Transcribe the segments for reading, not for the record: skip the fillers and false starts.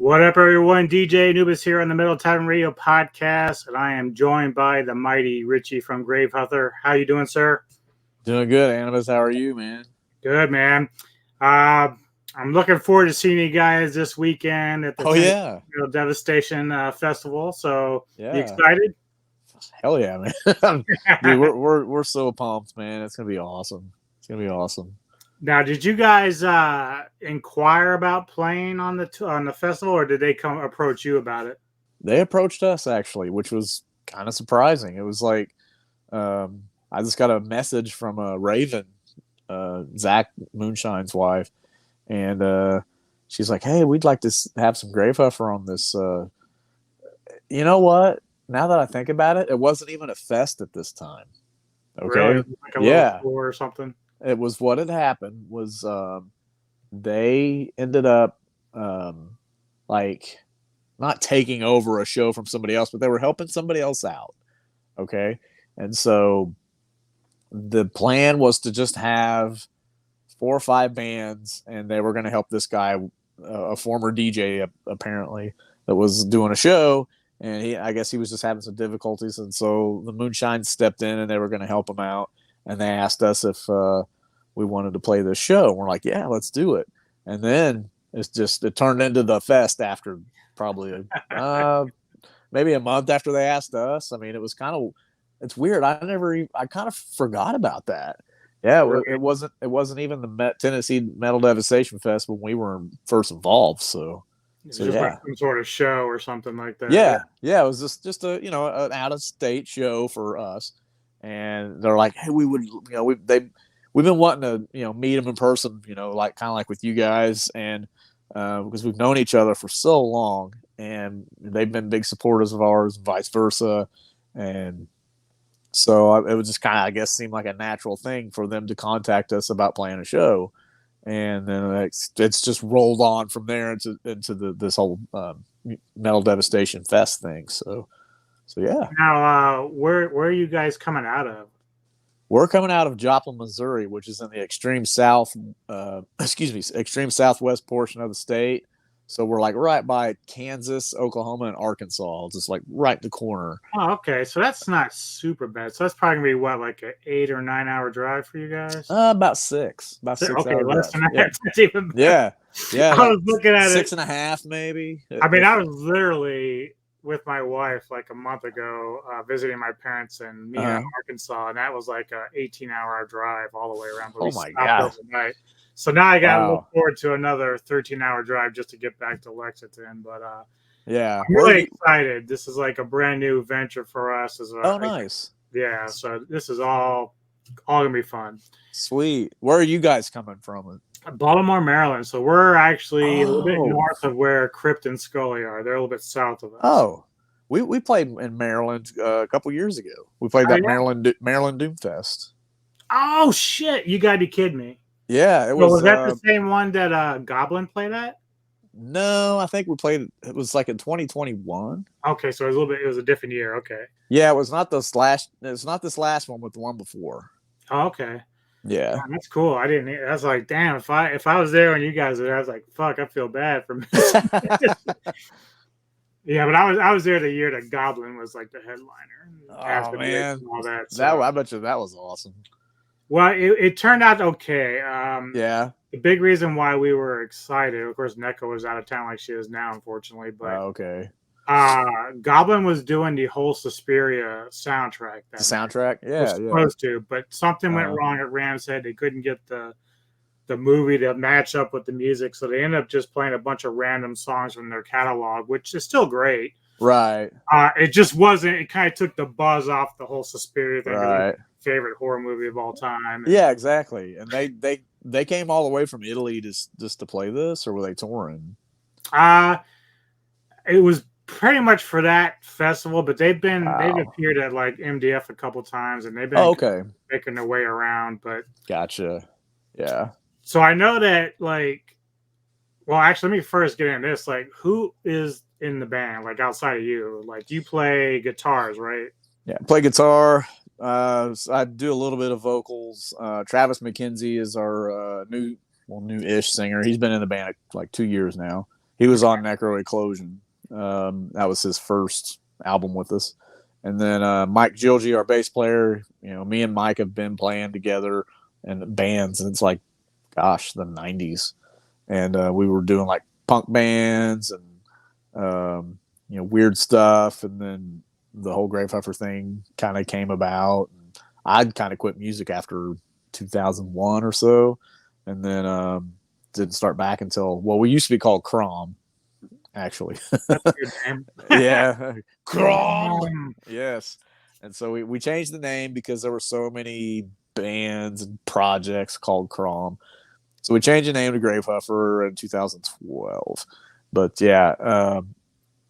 What up, everyone? DJ Anubis here on the Middle Tavern Radio podcast, and I am joined by the mighty Ritchie from Gravehuffer. How you doing, sir? Doing good, Anubis. How are you, man? Good, man. I'm looking forward to seeing you guys this weekend at the Devastation Festival. So, you excited? Hell yeah, man! Dude, we're so pumped, man. It's gonna be awesome. It's gonna be awesome. Now, did you guys inquire about playing on the festival, or did they come approach you about it? They approached us actually, which was kind of surprising. It was like I just got a message from Raven, Zach Moonshine's wife, and she's like, "Hey, we'd like to have some Gravehuffer on this." You know what? Now that I think about it, it wasn't even a fest at this time. Okay, really? Like a little tour or something. It was what had happened was they ended up like not taking over a show from somebody else, but they were helping somebody else out. Okay. And so the plan was to just have 4 or 5 bands, and they were going to help this guy, a former DJ apparently, that was doing a show. And I guess he was just having some difficulties. And so the Moonshine stepped in and they were going to help him out. And they asked us if we wanted to play this show. And we're like, yeah, let's do it. And then it turned into the fest after probably maybe a month after they asked us. I mean, it's weird. I kind of forgot about that. Yeah, it wasn't even the Tennessee Metal Devastation Fest when we were first involved. So just like some sort of show or something like that. Yeah. It was just a an out of state show for us. And they're like, hey, we would, we've been wanting to, meet them in person, like kind of like with you guys. And because we've known each other for so long, and they've been big supporters of ours, and vice versa. And so it was just kind of, I guess, seemed like a natural thing for them to contact us about playing a show. And then it's just rolled on from there into this whole Metal Devastation Fest thing. So yeah. Now, where are you guys coming out of? We're coming out of Joplin, Missouri, which is in the extreme southwest portion of the state. So we're like right by Kansas, Oklahoma, and Arkansas, just like right in the corner. Oh, okay. So that's not super bad. So that's probably gonna be what, like an 8 or 9 hour drive for you guys? About 6. About 6 okay, hours. Less than that. That's even better. Yeah. I was looking at 6.5 maybe. I mean, I was literally with my wife like a month ago visiting my parents in Mena, Arkansas, and that was like a 18-hour drive all the way around. Oh my god! Overnight. So now I got to look forward to another 13-hour drive just to get back to Lexington. But yeah, I'm really excited. This is like a brand new venture for us. Nice. Yeah, so this is all gonna be fun. Sweet. Where are you guys coming from? Baltimore, Maryland. So we're actually a little bit north of where Cryptid and Scully are. They're a little bit south of us. Oh, we played in Maryland a couple years ago. We played that Maryland Doomfest. Oh shit! You gotta be kidding me. Yeah, it was. Was that the same one that Goblin played at? No, I think we played. It was like in 2021. Okay, so it was a different year. Okay. Yeah, it was not this last. It's not this last one, but the one before. Oh, okay. Yeah, that's cool. I was like, damn, if I was there when you guys were there, I was like, fuck, I feel bad for me. Yeah, but I was there the year that Goblin was like the headliner. Oh man, all that. So. I bet you that was awesome. Well, it turned out okay. Yeah. The big reason why we were excited, of course, Neko was out of town like she is now, unfortunately. But okay. Goblin was doing the whole Suspiria soundtrack. The soundtrack, was supposed to, but something went wrong at Ram's Head. They couldn't get the movie to match up with the music, so they ended up just playing a bunch of random songs from their catalog, which is still great. Right. It just wasn't. It kind of took the buzz off the whole Suspiria thing. Right. Favorite horror movie of all time. Yeah, exactly. And they came all the way from Italy just to play this, or were they touring? It was pretty much for that festival, but they've appeared at like MDF a couple times, and they've been making their way around. But gotcha. Yeah. So I know that actually, let me first get into this. Like, who is in the band? Like outside of you, like you play guitars, right? Yeah, play guitar. I do a little bit of vocals. Travis McKenzie is our new-ish singer. He's been in the band like 2 years now. He was on Necro Eclosion. That was his first album with us. And then Mike Gilgi, our bass player, me and Mike have been playing together in bands, and it's like, gosh, the 90s. And we were doing like punk bands and, weird stuff. And then the whole Gravehuffer thing kind of came about. And I'd kind of quit music after 2001 or so. And then didn't start back until, we used to be called Crom, actually. That's a good name. Yeah. Crom. Yes. And so we changed the name because there were so many bands and projects called Crom. So we changed the name to Gravehuffer in 2012. But yeah,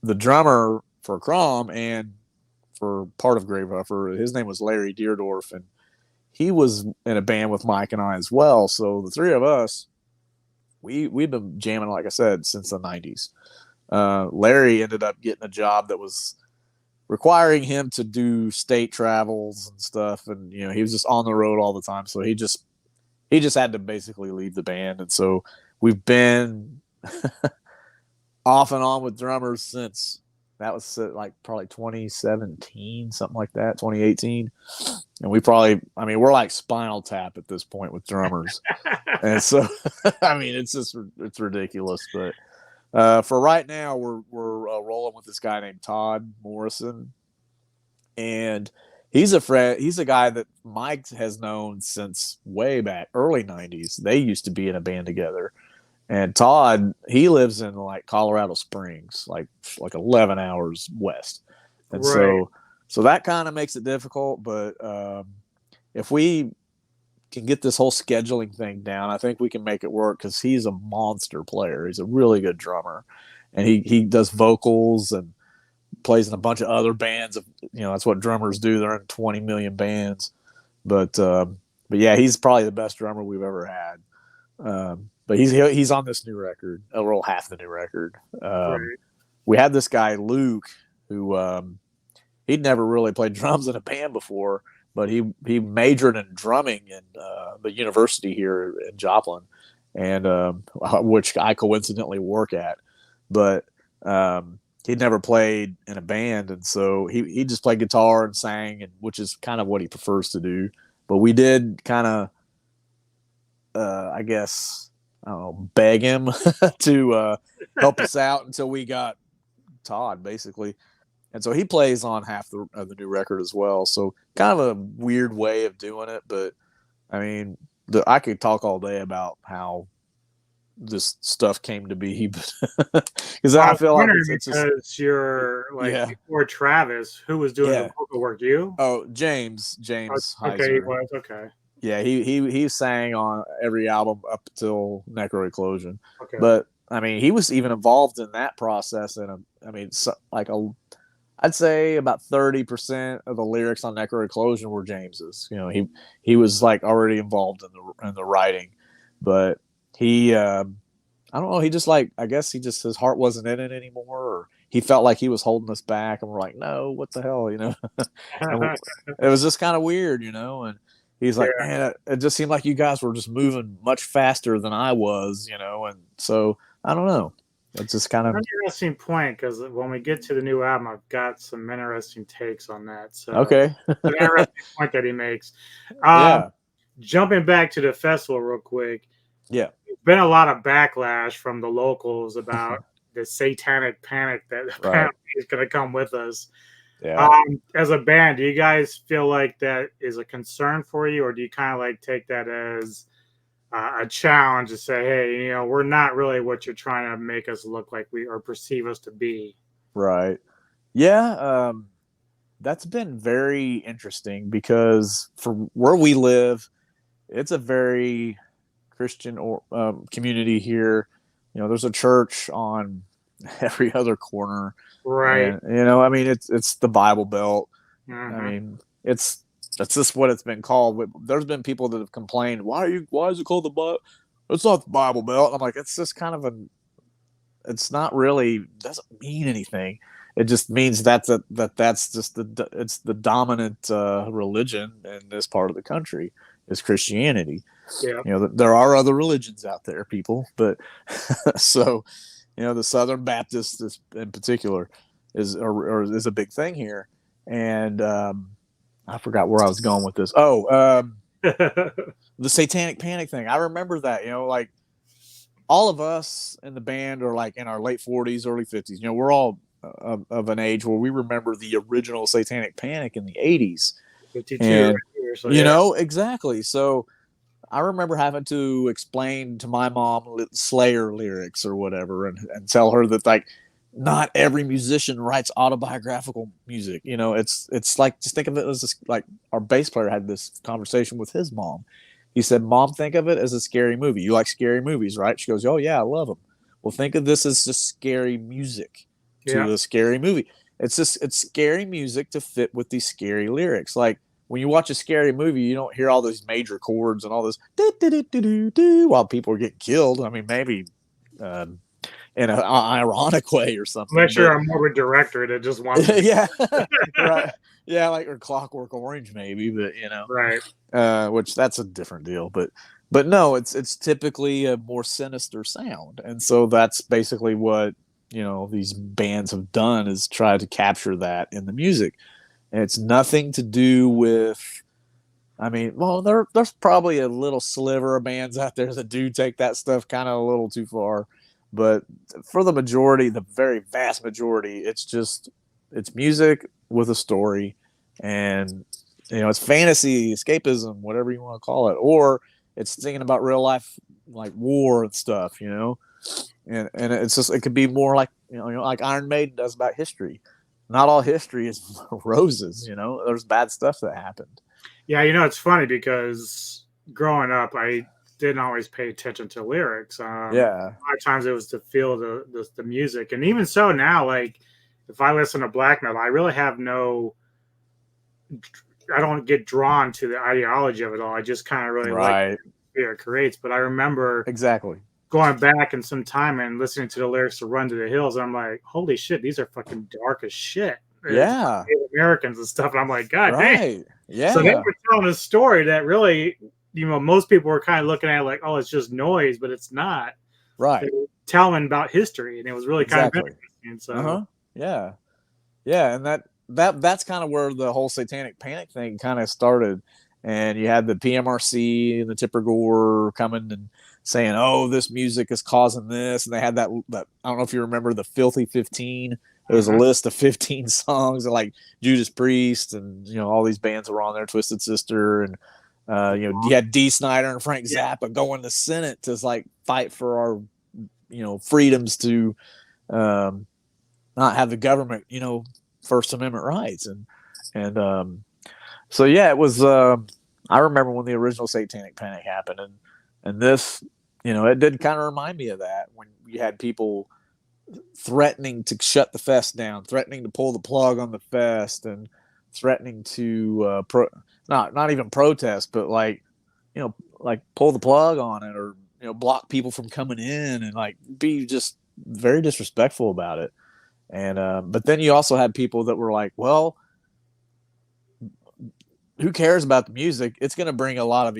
the drummer for Crom and for part of Gravehuffer, his name was Larry Deerdorf, and he was in a band with Mike and I as well. So the three of us, we've been jamming, like I said, since the 90s. Larry ended up getting a job that was requiring him to do state travels and stuff, and he was just on the road all the time. So he just had to basically leave the band, and so we've been off and on with drummers since that was like probably 2017, something like that, 2018. And we're like Spinal Tap at this point with drummers. And so, it's ridiculous. But for right now, we're rolling with this guy named Todd Morrison. And he's a friend. He's a guy that Mike has known since way back, early 90s. They used to be in a band together. And Todd, he lives in like Colorado Springs, like 11 hours west. And right. So that kind of makes it difficult. But if we can get this whole scheduling thing down, I think we can make it work, because he's a monster player. He's a really good drummer. And he does vocals and plays in a bunch of other bands. That's what drummers do. They're in 20 million bands. But yeah, he's probably the best drummer we've ever had. But he's on this new record, half the new record. Right. We had this guy, Luke, who he'd never really played drums in a band before, but he majored in drumming in the university here in Joplin, and which I coincidentally work at. But he'd never played in a band, and so he just played guitar and sang, and which is kind of what he prefers to do. But we did kind of, I guess, I don't know, beg him to help us out until we got Todd, basically. And so he plays on half of the new record as well. So kind of a weird way of doing it. But, I could talk all day about how this stuff came to be. Because I feel like it's just... you're like, before Travis, who was doing the vocal work? You? Oh, James Okay, Heiser. he was, okay. Yeah, he sang on every album up until Necro Eclosion. Okay. But he was even involved in that process, and I'd say about 30% of the lyrics on Necro Eclosion were James's. He was like already involved in the writing, but he I don't know, he just I guess his heart wasn't in it anymore, or he felt like he was holding us back, and we're like, no, what the hell, It was just kind of weird, and he's like, man, it just seemed like you guys were just moving much faster than I was, and so I don't know. It's just kind of an interesting point, because when we get to the new album, I've got some interesting takes on that. So okay, it's an interesting point that he makes. Jumping back to the festival real quick. Yeah, there's been a lot of backlash from the locals about the Satanic Panic that apparently is going to come with us. Yeah. As a band, do you guys feel like that is a concern for you, or do you kind of take that as a challenge to say, hey, we're not really what you're trying to make us look like we or perceive us to be? Right. Yeah. That's been very interesting, because for where we live, it's a very Christian community here. There's a church on every other corner. Right. And, it's the Bible Belt. Mm-hmm. That's just what it's been called. There's been people that have complained, why is it called the Bible? It's not the Bible Belt. And I'm like, it's just kind of it's not really, doesn't mean anything. It just means that's just it's the dominant religion in this part of the country is Christianity. Yeah. There are other religions out there, people, but so The Southern Baptist in particular is a big thing here. And I forgot where I was going with this. The Satanic Panic thing. I remember that. Like all of us in the band are like in our late 40s, early 50s. We're all of an age where we remember the original Satanic Panic in the 80s. 52 right And here, so yeah. exactly. So I remember having to explain to my mom Slayer lyrics or whatever, and tell her that like not every musician writes autobiographical music. It's like, just think of it as like our bass player had this conversation with his mom. He said, "Mom, think of it as a scary movie. You like scary movies, right?" She goes, "Oh yeah, I love them." Well, think of this as just scary music Yeah. to a scary movie. It's scary music to fit with these scary lyrics. Like when you watch a scary movie, you don't hear all those major chords and all this while people are getting killed. I mean, maybe um, in an ironic way or something, Unless but you're a morbid director that just wants to be yeah, right, yeah, like or Clockwork Orange, maybe, but right. which that's a different deal. But no, it's typically a more sinister sound, and so that's basically what these bands have done, is try to capture that in the music. And it's nothing to do with. I mean, well, there's probably a little sliver of bands out there that do take that stuff kind of a little too far, but for the majority, the very vast majority, it's music with a story, and it's fantasy, escapism, whatever you want to call it, or it's thinking about real life like war and stuff, and it's just, it could be more like like Iron Maiden does about history. Not all history is roses. There's bad stuff that happened. Yeah, it's funny because growing up, I didn't always pay attention to lyrics. Yeah. A lot of times it was to feel the music, and even so now, like if I listen to black metal, I really have no. I don't get drawn to the ideology of it all. I just kind of really like Right. what it creates. But I remember Exactly. going back in some time and listening to the lyrics to "Run to the Hills," and I'm like, "Holy shit, these are fucking dark as shit." It's Yeah. Native Americans and stuff, and I'm like, "God damn!" Right. So they Yeah. were telling a story that really, most people were kind of looking at it like, "Oh, it's just noise," but it's not. They Right. were telling about history, and it was really kind of Exactly. interesting. Uh So huh. Yeah. Yeah. And that's kind of where the whole Satanic Panic thing kind of started. And you had the PMRC and the Tipper Gore coming and saying, "Oh, this music is causing this," and they had that. I don't know if you remember the Filthy 15. It was a mhm. list of 15 songs, like Judas Priest, and all these bands were on there, Twisted Sister, and you had D. Snyder and Frank Yeah, Zappa going to Senate to like fight for our freedoms to um, not have the government First Amendment rights, and so yeah, it was. I remember when the original Satanic Panic happened, and this, it did kind of remind me of that, when you had people threatening to shut the fest down, threatening to pull the plug on the fest, and threatening to not even protest, but like pull the plug on it, or block people from coming in, and like be just very disrespectful about it. And but then you also had people that were like, well, who cares about the music? It's going to bring a lot of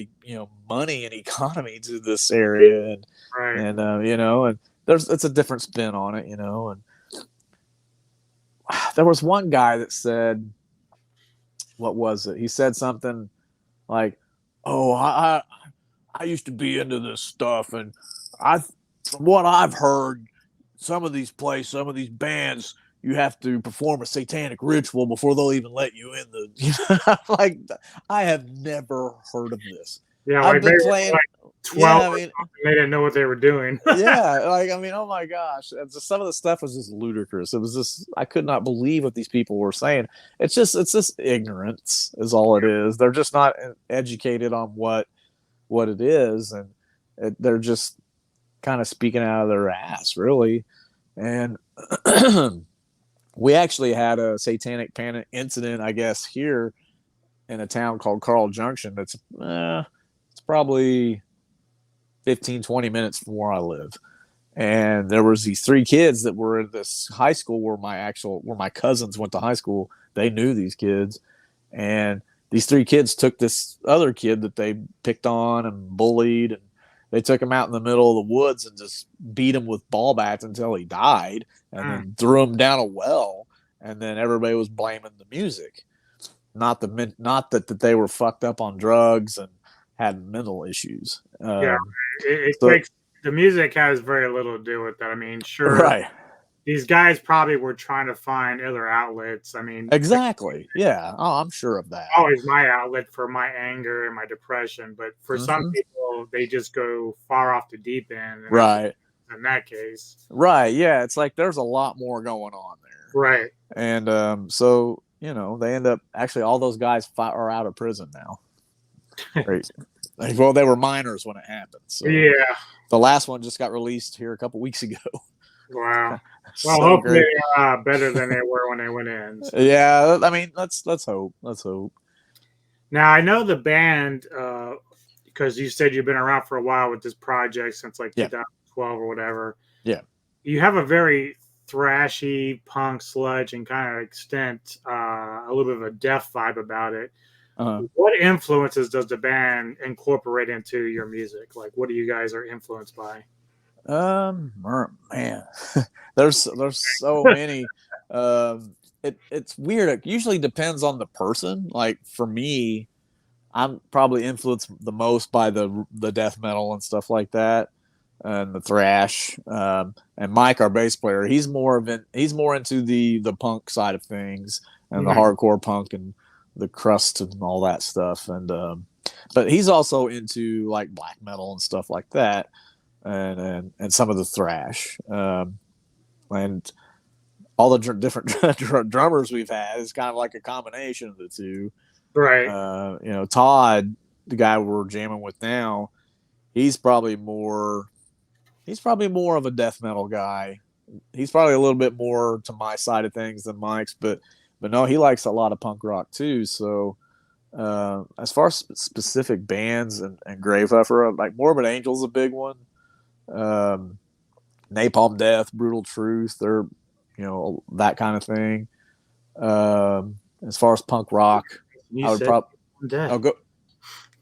money and economy to this area, right. and it's a different spin on it, and there was one guy that said, what was it? He said something like, "Oh, I used to be into this stuff, and from what I've heard, some of these bands, you have to perform a satanic ritual before they'll even let you in the." Like, I have never heard of this. Yeah, I've like they been were playing. like 12 Yeah, I or mean, something. They didn't know what they were doing. yeah, like, I mean, oh my gosh, some of the stuff was just ludicrous. It was just, I could not believe what these people were saying. It's just ignorance is all it is. They're just not educated on what it is, and they're just kind of speaking out of their ass, really. And we actually had a Satanic Panic incident, I guess, here in a town called Carl Junction. It's probably 15-20 minutes from where I live. And there was these three kids that were in this high school where my cousins went to high school. They knew these kids, and these three kids took this other kid that they picked on and bullied, they took him out in the middle of the woods and just beat him with ball bats until he died, and then threw him down a well, and then everybody was blaming the music, not that they were fucked up on drugs and had mental issues. Yeah, it takes the music has very little to do with that. I mean, sure, right. these guys probably were trying to find other outlets. I mean, Exactly. Yeah. Oh, I'm sure of that. always my outlet for my anger and my depression, but for some people, they just go far off the deep end. And right. in that case. Right. Yeah. It's like there's a lot more going on there. Right. And so, they end up actually all those guys are out of prison now. Right. Well, they were minors when it happened. So yeah. The last one just got released here a couple weeks ago. Wow. Well, hopefully better than they were when they went in. So. Yeah, I mean, let's hope. Let's hope. Now I know the band because you said you've been around for a while with this project since like 2012 or whatever. Yeah. You have a very thrashy punk sludge and kind of extent a little bit of a death vibe about it. What influences does the band incorporate into your music? Like, what do you guys are influenced by? Man, there's so many. It's weird. It usually depends on the person. Like for me, I'm probably influenced the most by the death metal and stuff like that, and the thrash. And Mike, our bass player, he's more into the punk side of things and the hardcore punk and the crust and all that stuff. And but he's also into like black metal and stuff like that. And some of the thrash, and all the different drummers we've had is kind of like a combination of the two. Right. Todd, the guy we're jamming with now, he's probably more of a death metal guy. He's probably a little bit more to my side of things than Mike's, but no, he likes a lot of punk rock too. So as far as specific bands and Gravehuffer, like Morbid Angel's a big one. Napalm Death, Brutal Truth, they're that kind of thing. As far as punk rock, I would probably go.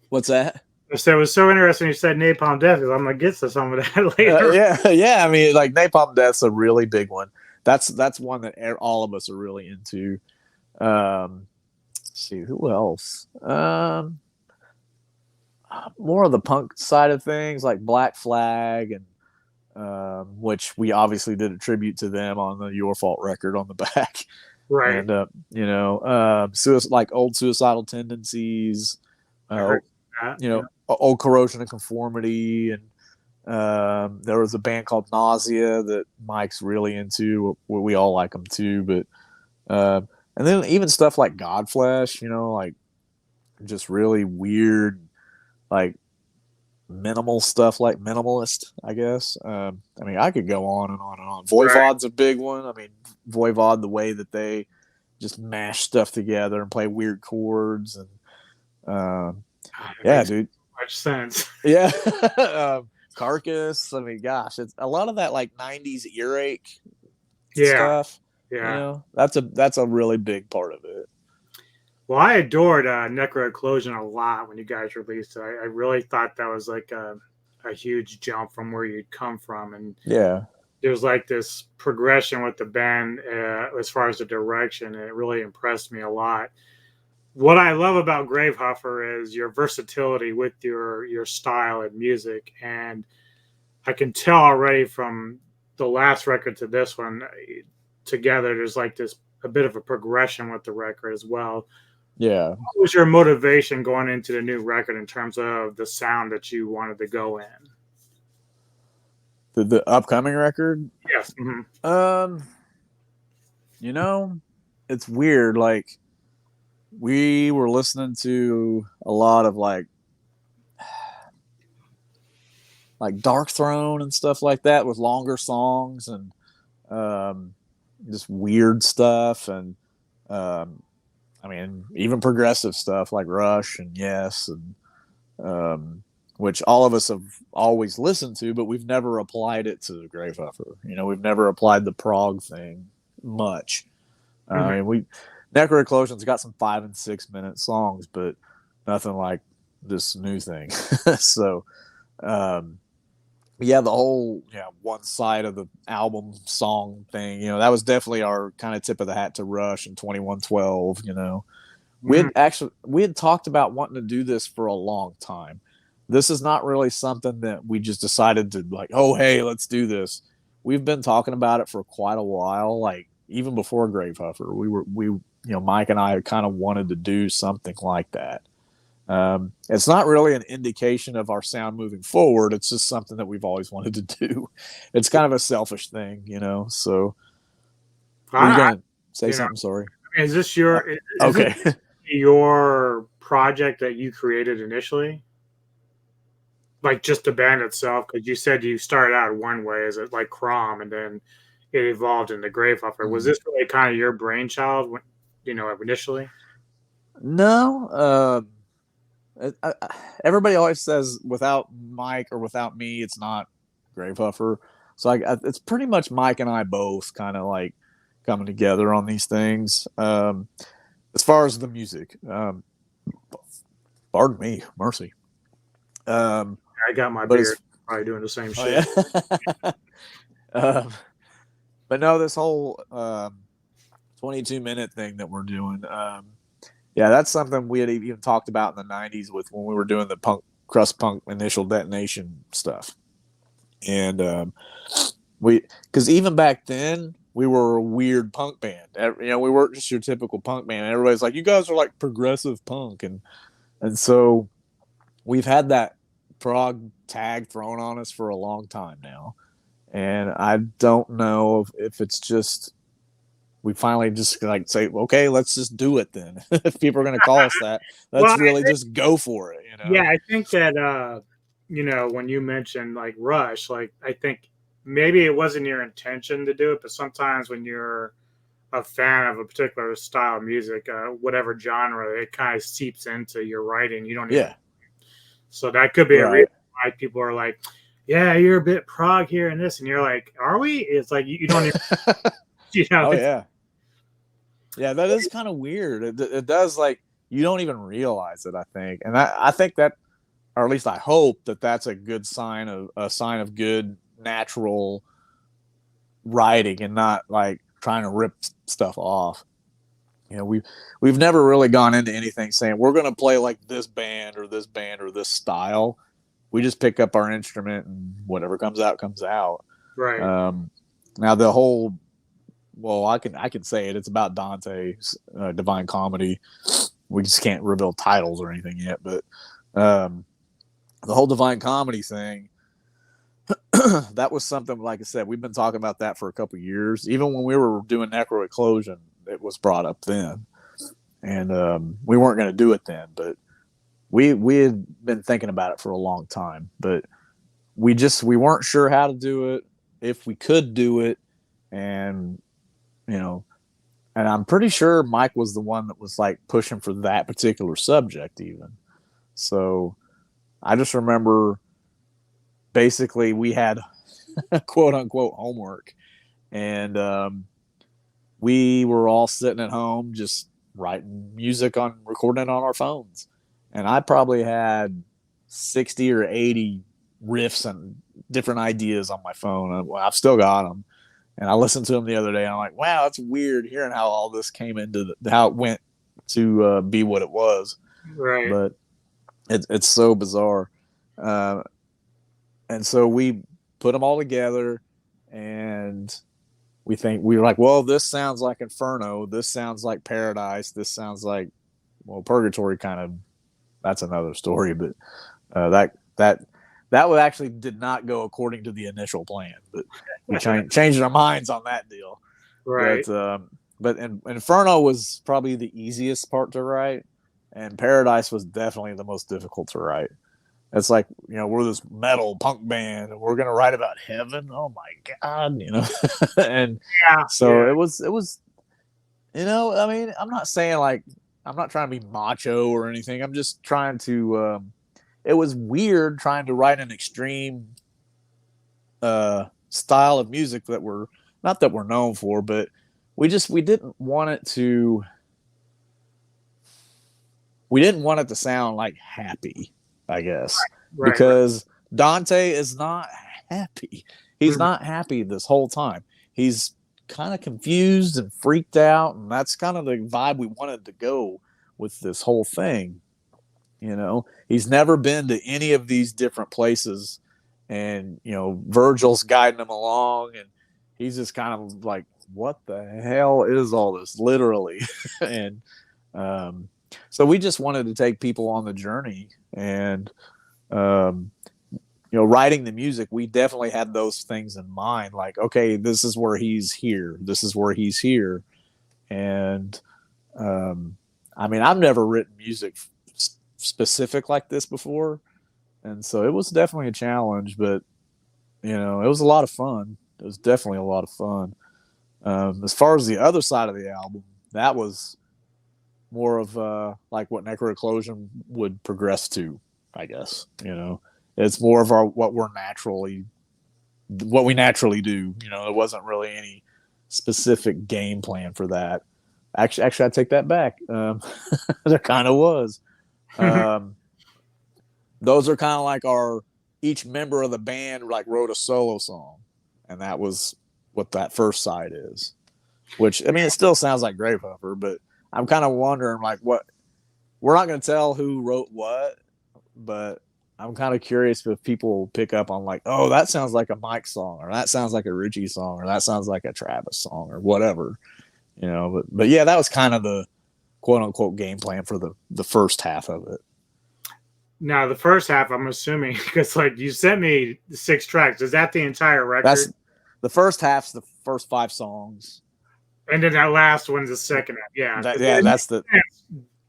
What's that? So it was so interesting you said Napalm Death because I'm gonna get to some of that later. Yeah. I mean, like Napalm Death's a really big one. That's one that all of us are really into. Let's see who else. More of the punk side of things, like Black Flag, and which we obviously did a tribute to them on the Your Fault record on the back, right? And like Old Suicidal Tendencies, Old Corrosion of Conformity, and there was a band called Nausea that Mike's really into. We all like them too, but and then even stuff like Godflesh, like just really weird. Like minimal stuff, like minimalist, I guess. I mean, I could go on and on and on. Voivod's a big one. I mean, Voivod, the way that they just mash stuff together and play weird chords, and dude, much sense. Yeah, Carcass. I mean, gosh, it's a lot of that like '90s earache stuff. Yeah, that's a really big part of it. Well, I adored Necroeclosion a lot when you guys released it. I really thought that was like a huge jump from where you'd come from. And there's like this progression with the band as far as the direction, and it really impressed me a lot. What I love about Gravehuffer is your versatility with your style and music. And I can tell already from the last record to this one together, there's like a bit of a progression with the record as well. Yeah. What was your motivation going into the new record in terms of the sound that you wanted to go in? The upcoming record? Yes. It's weird. Like we were listening to a lot of like Dark Throne and stuff like that with longer songs and just weird stuff and I mean, even progressive stuff like Rush and Yes, and which all of us have always listened to, but we've never applied it to Gravehuffer. We've never applied the prog thing much. I mean, Necroeclosion's got some 5 and 6 minute songs, but nothing like this new thing. So, Um, yeah, the whole one side of the album song thing, that was definitely our kind of tip of the hat to Rush in 2112. Mhm. We had talked about wanting to do this for a long time. This is not really something that we just decided to like, oh hey, let's do this. We've been talking about it for quite a while, like even before Gravehuffer. Mike and I kind of wanted to do something like that. It's not really an indication of our sound moving forward. It's just something that we've always wanted to do. It's kind of a selfish thing, So, were you I, gonna say you know, something? Sorry. is this Uh, this okay. your project that you created initially? Like just the band itself, because you said you started out one way as like Crom, and then it evolved into Gravehuffer. Was this really kind of your brainchild, when, initially? No. Everybody always says without Mike or without me, it's not Gravehuffer. So it's pretty much Mike and I both kind of like coming together on these things. As far as the music, pardon me, mercy. I got my But beard, it's probably doing the same oh shit. yeah. um, but no, this whole 22-minute thing that we're doing. Yeah, that's something we had even talked about in the '90s with when we were doing the crust punk initial detonation stuff, and because even back then we were a weird punk band. We weren't just your typical punk band. Everybody's like, you guys are like progressive punk, and so we've had that prog tag thrown on us for a long time now, and I don't know if it's just we finally just like say, okay, let's just do it then. If people are going to call us that, Well, let's really just go for it, yeah, I think that when you mentioned like Rush, like I think maybe it wasn't your intention to do it, but sometimes when you're a fan of a particular style of music, whatever genre, it kind of seeps into your writing. You don't even Yeah, so that could be a reason right. why people are like, "Yeah, you're a bit prog here and this," and you're like, "Are we?" It's like you don't even, Oh it's yeah, yeah. That is kind of weird. It does like you don't even realize it. I think, and I think that, or at least I hope that that's a good sign of good natural writing and not like trying to rip stuff off. We've never really gone into anything saying we're going to play like this band or this band or this style. We just pick up our instrument and whatever comes out comes out. right. Um, Now the whole, well, I can say it. It's about Dante's Divine Comedy. We just can't reveal titles or anything yet, but um, the whole Divine Comedy thing, that was something, like I said, we've been talking about that for a couple of years. Even when we were doing Necro Eclosion, it was brought up then, and we weren't going to do it then, but we had been thinking about it for a long time, but we weren't sure how to do it, if we could do it, and you know, and I'm pretty sure Mike was the one that was like pushing for that particular subject even. So I just remember basically we had quote unquote homework, and we were all sitting at home just writing music on recording it on our phones, and I probably had 60 or 80 riffs and different ideas on my phone. I've still got them, and I listened to them the other day, and I'm like, wow, it's weird hearing how all this came into how it went to be what it was. Right. But it's so bizarre. uh, and so we put them all together, and we were like, well, this sounds like Inferno, this sounds like Paradise, this sounds like, well, Purgatory kind of, that's another story, but that actually did not go according to the initial plan, but we changed our minds on that deal. Right. But Inferno was probably the easiest part to write, and Paradise was definitely the most difficult to write. It's like, we're this metal punk band and we're gonna write about heaven. Oh my god. And Yeah. so Yeah. it was, I mean, I'm not saying like I'm not trying to be macho or anything. I'm just trying to it was weird trying to write an extreme style of music that we're not that we're known for, but we didn't want it to sound like happy, I guess, Right. Right. because Dante is not happy. He's not happy this whole time. He's kind of confused and freaked out, and that's kind of the vibe we wanted to go with this whole thing. You know, he's never been to any of these different places, and you know, Virgil's guiding him along, and he's just kind of like, "What the hell is all this?" Literally, and so we just wanted to take people on the journey, and you know, writing the music, we definitely had those things in mind. Like, okay, this is where he's here. This is where he's here, and I mean, I've never written music specific like this before, and so it was definitely a challenge, but you know, it was a lot of fun. It was definitely a lot of fun. As far as the other side of the album, that was more of like what Necroeclosion would progress to, I guess. You know, it's more of what we naturally do. You know, there wasn't really any specific game plan for that. Actually, I take that back. There kind of was. Those are kind of like each member of the band like wrote a solo song, and that was what that first side is. Which, I mean, it still sounds like Gravehuffer, but I'm kind of wondering like what we're not going to tell who wrote what, but I'm kind of curious if people pick up on like, oh, that sounds like a Mike song, or that sounds like a Ritchie song, or that sounds like a Travis song, or whatever, you know. But yeah, that was kind of the quote unquote game plan for the first half of it. Now the first half, I'm assuming, because like you sent me 6 tracks. Is that the entire record? That's the first half's the first 5 songs, and then that last one's the second half. Yeah, that's the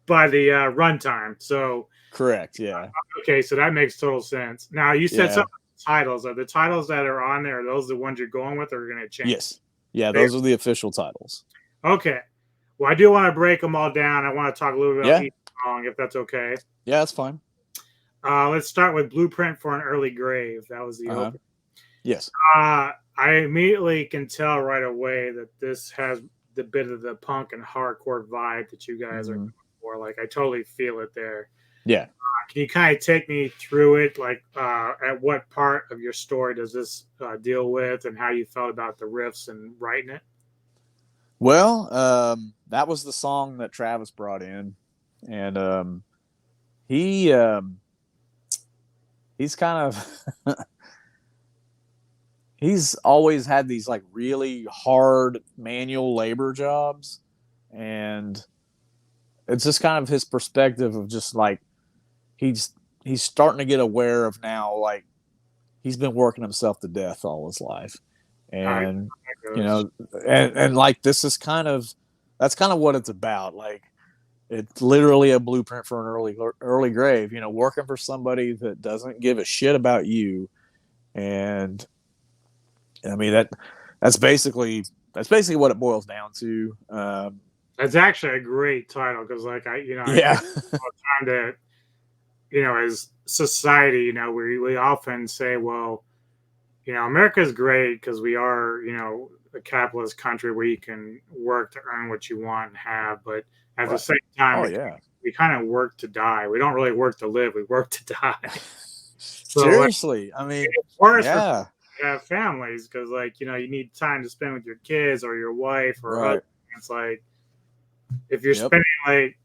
by the runtime. So correct. Yeah. Okay, so that makes total sense. Now you said some titles. Are the titles that are on there? Are those the ones you're going with, or are going to change? Yes. Yeah, those are the official titles. Okay. Well, I do want to break them all down. I want to talk a little bit about each song, if that's okay. Yeah, that's fine. Let's start with Blueprint for an Early Grave. That was the opening. Yes. I immediately can tell right away that this has the bit of the punk and hardcore vibe that you guys are going for. Like, I totally feel it there. Yeah. Can you kind of take me through it? Like, at what part of your story does this deal with, and how you felt about the riffs and writing it? Well, that was the song that Travis brought in, and he's kind of he's always had these like really hard manual labor jobs, and it's just kind of his perspective of just like he's starting to get aware of now, like he's been working himself to death all his life, and you know, and like this is that's kind of what it's about. Like, it's literally a blueprint for an early grave, you know, working for somebody that doesn't give a shit about you. And I mean, that's basically what it boils down to. That's actually a great title, because like I all the time that, you know, as society, you know, we often say, well, you know, America is great because we are, you know, a capitalist country where you can work to earn what you want and have, but at the same time, we kind of work to die. We don't really work to live. We work to die. So, seriously, like, I mean, it's worse for have families, because, like, you know, you need time to spend with your kids or your wife or husband. It's like, if you're spending like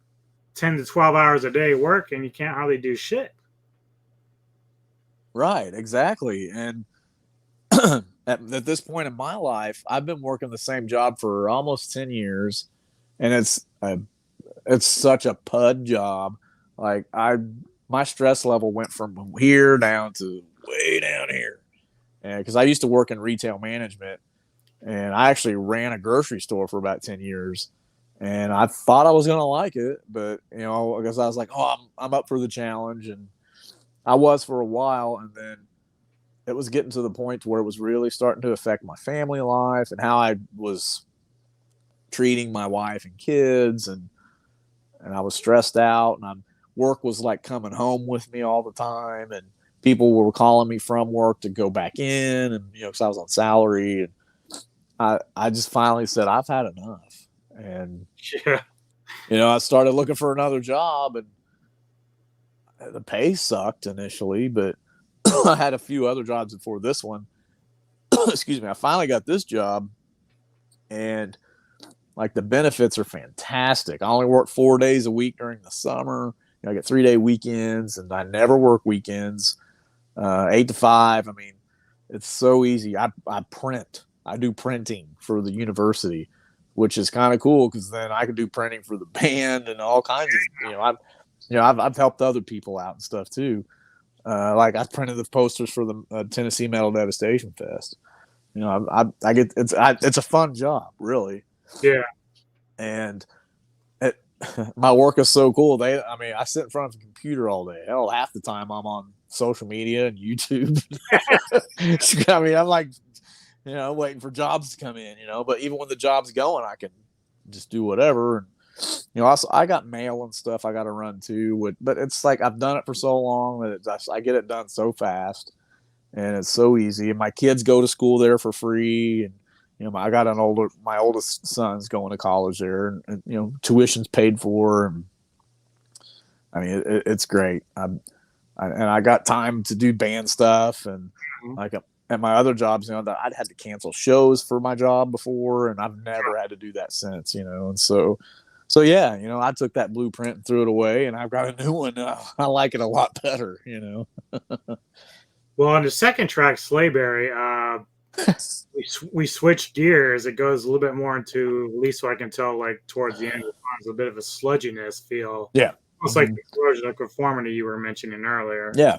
10 to 12 hours a day working, you can't hardly do shit. Right, exactly. And at this point in my life, I've been working the same job for almost 10 years, and it's such a pud job. Like, my stress level went from here down to way down here. And because I used to work in retail management, and I actually ran a grocery store for about 10 years, and I thought I was going to like it, but, you know, because I was like, oh, I'm up for the challenge. And I was for a while, and then it was getting to the point where it was really starting to affect my family life and how I was treating my wife and kids, and I was stressed out, and work was like coming home with me all the time, and people were calling me from work to go back in, and, you know, because I was on salary, and I just finally said, I've had enough. And you know, I started looking for another job, and the pay sucked initially, but I had a few other jobs before this one. Excuse me. I finally got this job, and like the benefits are fantastic. I only work 4 days a week during the summer. I get 3-day weekends, and I never work weekends. 8 to 5. I mean, it's so easy. I print. I do printing for the university, which is kind of cool because then I can do printing for the band and all kinds of. I've helped other people out and stuff too. Like I printed the posters for the Tennessee Metal Devastation Fest. I get it's a fun job, really. Yeah. And my work is so cool. I sit in front of a computer all day. Hell, half the time I'm on social media and YouTube. I mean, I'm like, waiting for jobs to come in, but even when the job's going, I can just do whatever. And, also I got mail and stuff I got to run too, but it's like, I've done it for so long that I get it done so fast and it's so easy. And my kids go to school there for free. And, I got my oldest son's going to college there, and tuition's paid for. And I mean, it's great. And I got time to do band stuff, and like at my other jobs, that I'd had to cancel shows for my job before, and I've never had to do that since, and so yeah, I took that blueprint and threw it away, and I've got a new one. I like it a lot better, Well, on the second track, Slayberry, we switched gears. It goes a little bit more into, at least so I can tell, like towards the end of the song, it's a bit of a sludginess feel. Yeah. Almost like the corrosion of conformity you were mentioning earlier. Yeah.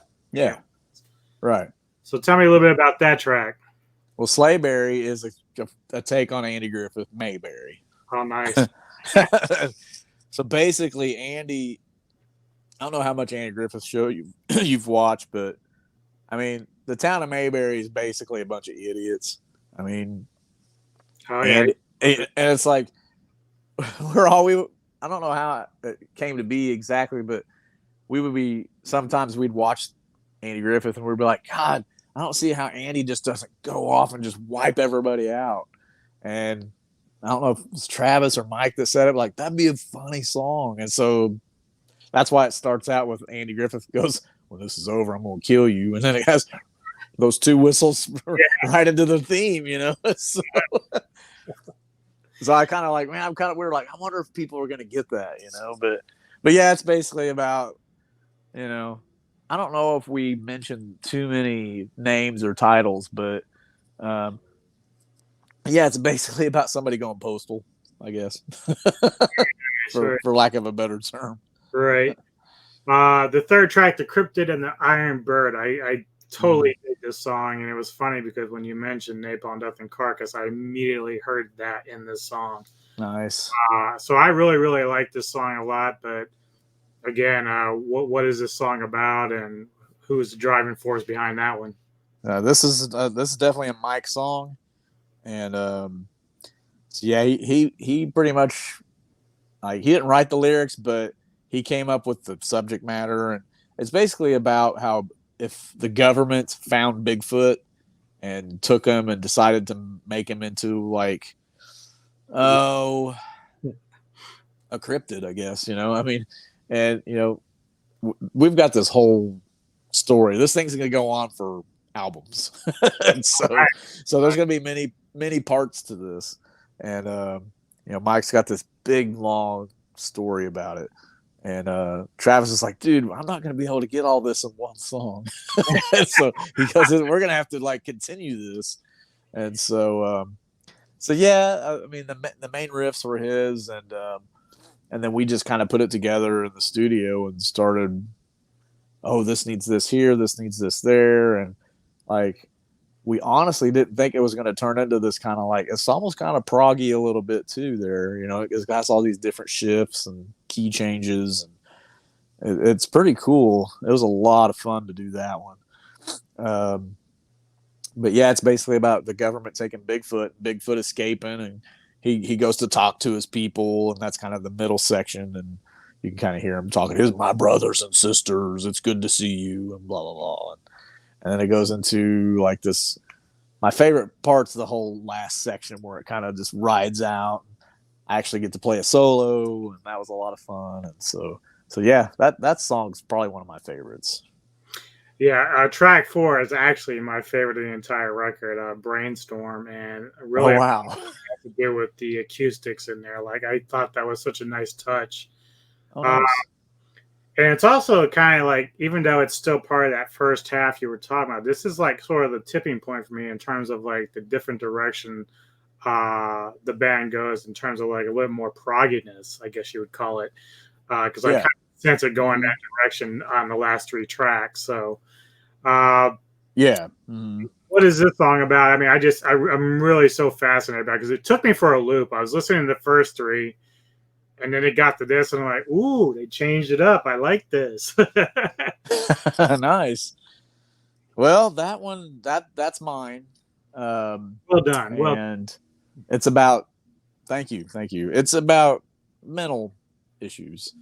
Right. So tell me a little bit about that track. Well, Slayberry is a take on Andy Griffith Mayberry. Oh, nice. So basically, Andy, I don't know how much Andy Griffith show you've watched, but I mean, the town of Mayberry is basically a bunch of idiots. I mean, and it's like I don't know how it came to be exactly, but sometimes we'd watch Andy Griffith and we'd be like, God, I don't see how Andy just doesn't go off and just wipe everybody out. And I don't know if it's Travis or Mike that said it, like, that'd be a funny song. And so that's why it starts out with Andy Griffith goes, when this is over, I'm going to kill you. And then it has those two whistles right into the theme, So I kind of like, man, I'm kind of weird. Like, I wonder if people are going to get that, but yeah, it's basically about, I don't know if we mentioned too many names or titles, but yeah, it's basically about somebody going postal, I guess, for lack of a better term. Right. The third track, The Cryptid and the Iron Bird, I totally did this song, and it was funny because when you mentioned Napalm Death and Carcass, I immediately heard that in this song. Nice. So I really, really like this song a lot, but again, what is this song about, and who's the driving force behind that one? This is definitely a Mike song, and so yeah, he pretty much, like, he didn't write the lyrics, but he came up with the subject matter, and it's basically about how if the government found Bigfoot and took him and decided to make him into like, a cryptid, I guess, I mean, and we've got this whole story. This thing's going to go on for albums. So there's going to be many parts to this. And, Mike's got this big, long story about it. And Travis is like, dude, I'm not going to be able to get all this in one song. So because we're going to have to like continue this. And so yeah, I mean, the main riffs were his, and then we just kind of put it together in the studio and started, this needs this here, this needs this there. And like, we honestly didn't think it was going to turn into this kind of like, it's almost kind of proggy a little bit too there. It's got all these different shifts and key changes, and it's pretty cool. It was a lot of fun to do that one. But yeah, it's basically about the government taking Bigfoot escaping, and he goes to talk to his people, and that's kind of the middle section, and you can kind of hear him talking, here's my brothers and sisters, it's good to see you, and blah, blah, blah. And then it goes into like this, my favorite part's the whole last section where it kind of just rides out. I actually get to play a solo, and that was a lot of fun. And so yeah, that song's probably one of my favorites. Yeah, track 4 is actually my favorite of the entire record, Brainstorm, and Oh really has wow. to do with the acoustics in there. Like I thought that was such a nice touch. Oh Uh, nice. and it's also kind of like, even though it's still part of that first half you were talking about, this is like sort of the tipping point for me in terms of like the different direction the band goes in terms of like a little more progginess, I guess you would call it, because I kind Yeah. of sense it going Hmm. that direction on the last 3 tracks. So, uh, Yeah. Hmm. what is this song about? I mean, I'm really so fascinated by it because it took me for a loop. I was listening to the first 3, and then it got to this, and I'm like, ooh, they changed it up. I like this. Nice. Well, that one that's mine. Um, Well done. Well, and it's about thank you. It's about mental issues.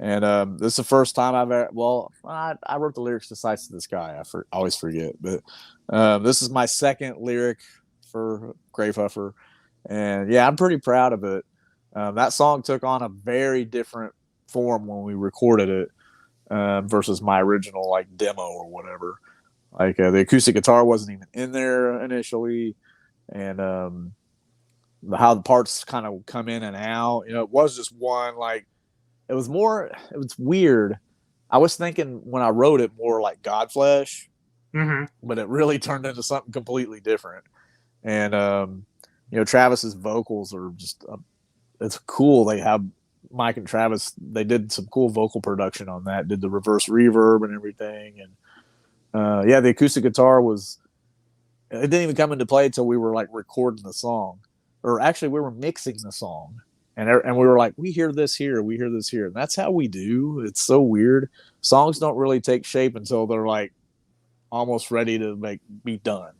And this is the first time I've ever, well, I wrote the lyrics to Sights to the Sky. Always forget, but this is my second lyric for Gravehuffer. And yeah, I'm pretty proud of it. That song took on a very different form when we recorded it versus my original like demo or whatever. Like the acoustic guitar wasn't even in there initially, and how the parts kind of come in and out. You know, it was just one like it was more. It was weird. I was thinking when I wrote it more like Godflesh, mhm. but it really turned into something completely different. And you know, Travis's vocals are just it's cool. They have Mike and Travis. They did some cool vocal production on that. Did the reverse reverb and everything, and yeah, the acoustic guitar was. It didn't even come into play until we were like recording the song, or actually we were mixing the song, and we were like, we hear this here, we hear this here, and that's how we do. It's so weird. Songs don't really take shape until they're like almost ready to like be done,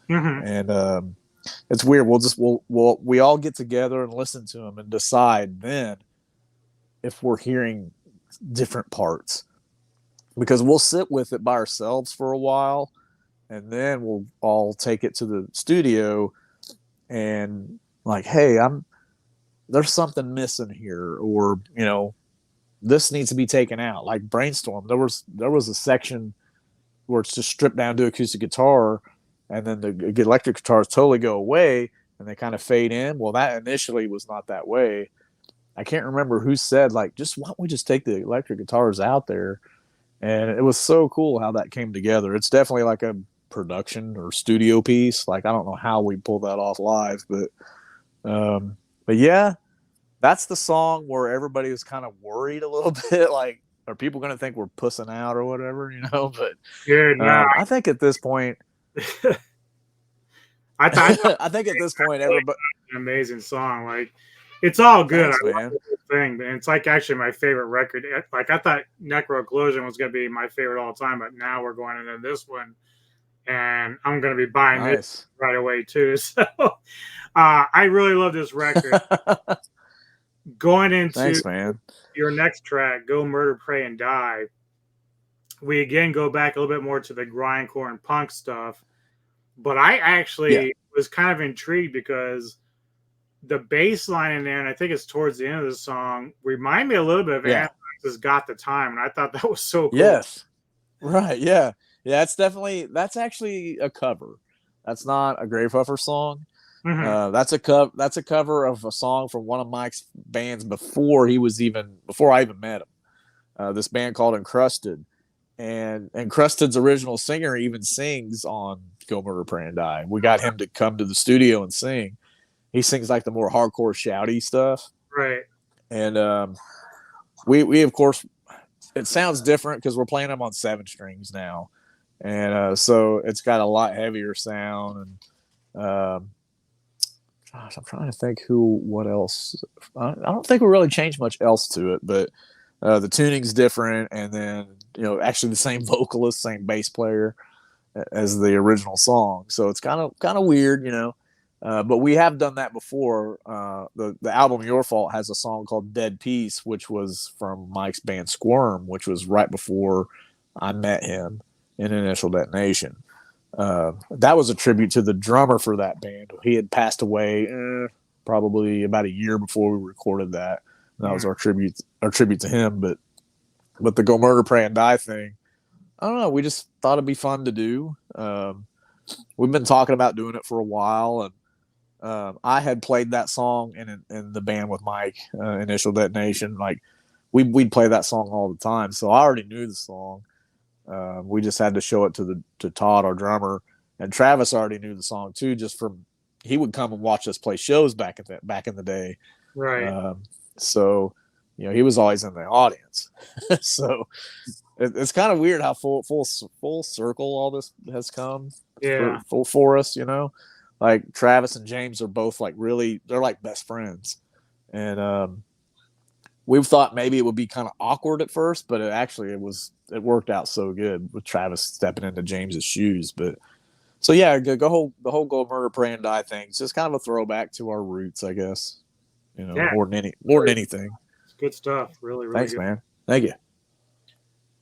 Mhm. and it's weird. We all get together and listen to them and decide then if we're hearing different parts because we'll sit with it by ourselves for a while and then we'll all take it to the studio and like, hey, I'm there's something missing here, or you know, this needs to be taken out. Like Brainstorm, there was a section where it's just stripped down to acoustic guitar, and then the electric guitars totally go away and they kind of fade in. Well, that initially was not that way. I can't remember who said like, just why don't we just take the electric guitars out there? And it was so cool how that came together. It's definitely like a production or studio piece. Like I don't know how we pull that off live, um, but yeah, that's the song where everybody was kind of worried a little bit. Like, are people going to think we're pussing out or whatever, you know? But Dude, no, I think at this point, I thought I think at this point, really everybody. an amazing song. Like, it's all good. I Thanks, love man. the whole thing, and it's like actually my favorite record. Like, I thought Necroclusion was gonna be my favorite all time, but now we're going into this one, and I'm gonna be buying this Nice. right away too. So, I really love this record. Going into Thanks, man. your next track, "Go Murder, Pray, and Die," we again go back a little bit more to the grindcore and punk stuff. But I Yeah, actually was kind of intrigued because the bass line in there, and I think it's towards the end of the song, remind me a little bit of yeah, Anthrax's "Got the Time," and I thought that was so cool. yes, right, yeah, yeah. That's actually a cover. That's not a Gravehuffer song. Hmm. That's a cover of a song from one of Mike's bands before I even met him. This band called Encrusted, and Encrusted's original singer even sings on Go Murder Pray and Die. We got him to come to the studio and sing. He sings like the more hardcore shouty stuff, Right. and we of course it sounds different because we're playing them on 7 strings now, and so it's got a lot heavier sound and. Gosh, I'm trying to think what else. I don't think we really changed much else to it, but the tuning's different, and then actually the same vocalist, same bass player as the original song. So it's kind of weird, but we have done that before. The album Your Fault has a song called Dead Peace, which was from Mike's band Squirm, which was right before I met him in Initial Detonation. That was a tribute to the drummer for that band. He had passed away probably about a year before we recorded that. And that was Mm. our tribute to him. But the Go Murder Pray and Die thing, I don't know. We just thought it'd be fun to do. We've been talking about doing it for a while, and I had played that song in the band with Mike, Initial Detonation. Like we'd play that song all the time, so I already knew the song. We just had to show it to Todd, our drummer, and Travis already knew the song too. Just from he would come and watch us play shows back in the day. Right. So he was always in the audience. So it's kind of weird how full circle all this has come Yeah. for us. Like Travis and James are both like they're like best friends, and we've thought maybe it would be kind of awkward at first, but it worked out so good with Travis stepping into James's shoes. But so yeah, the whole Go Murder Pray and Die thing. It's just kind of a throwback to our roots, I guess. Yeah. More than anything. It's good stuff. Really, really Thanks, good. man. Thank you.